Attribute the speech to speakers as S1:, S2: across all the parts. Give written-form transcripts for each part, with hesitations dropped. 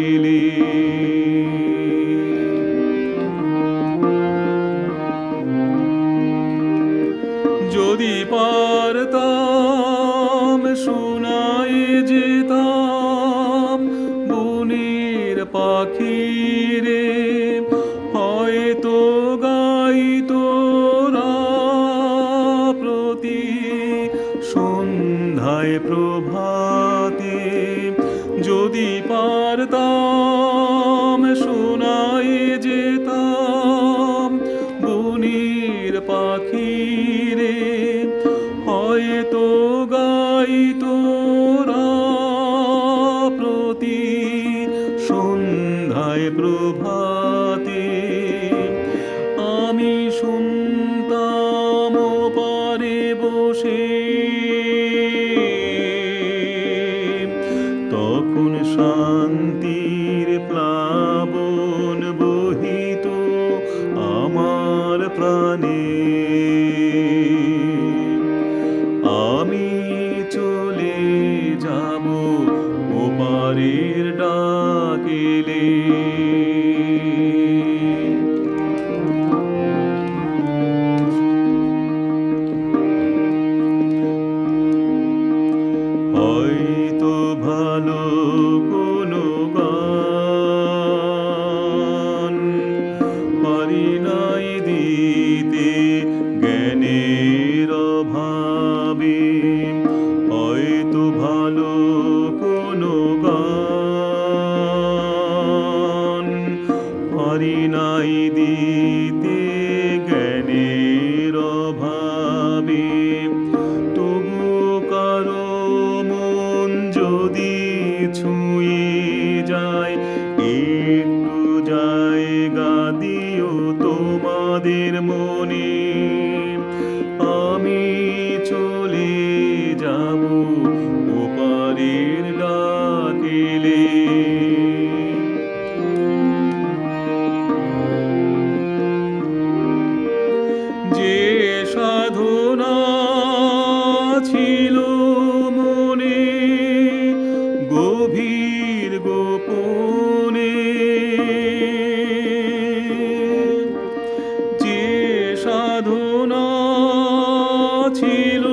S1: গেলে। যদি পারতাম শোনায় যেতাম বনের পাখিরে, হয়তো গাইতো প্রতি সন্ধ্যায় প্রভাতে। যদি পারতাম শোনায় যেতাম বনের পাখিরে, হয়তো গাইতো প্রতি সন্ধ্যায় প্রভাতে। আমি শুনতাম পারে বসে, তখন শান্তির প্লাবন বহিত আমার প্রাণে। আমি চলে যাব ওপারের ডাকেলে। হয়তো ভালো কোনো গান পারি নাই দিতে জ্ঞানের অভাবে। হয়তো ভালো কোনো গান পারি নাই দিতে জ্ঞানের অভাবে। তবু কারো মন যদি ছুঁয়ে যায়, একটু জায়গা দিও তোমাদের মনে। আমি চলে যাব ওপারের ডাকেলে। যে সাধনা ছিল মনে গভীর গোপনে, যে সাধনা ছিল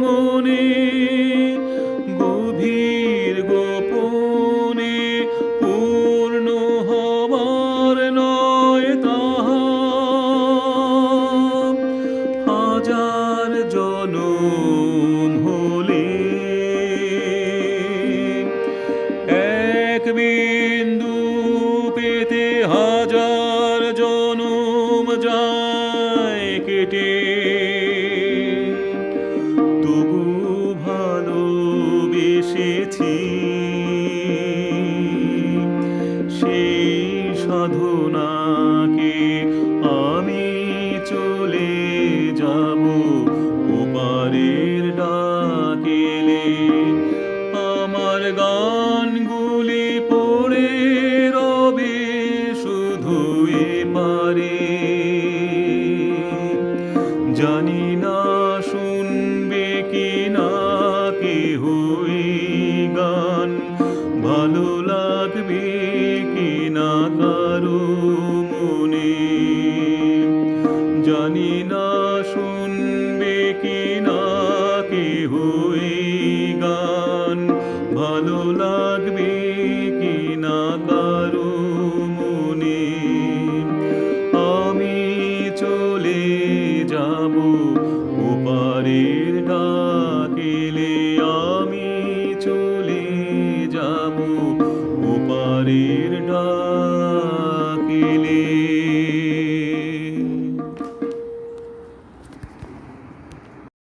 S1: মনে গভীর গোপনে, পূর্ণ হবার নয় তাহা হাজার জনম হলে। এক বিন্দু পেতে হাজার জনম যায় কেটে। তবু ভালোবেসেছি সেই সাধনাকে। আমি চলে যাব ওপারের ডাকেলে। আমার গানগুলি পড়ে রবে শুধু এপারে। জানি না শুনবে কি না কেহ এই গান, ভালো লাগবে কি না কারো মনে। জানি না শুনবে কি না কেহ এই গান, ভালো লাগবে কি না কারো মনে। আমি চলে যাব ওপারের ডাকেলে।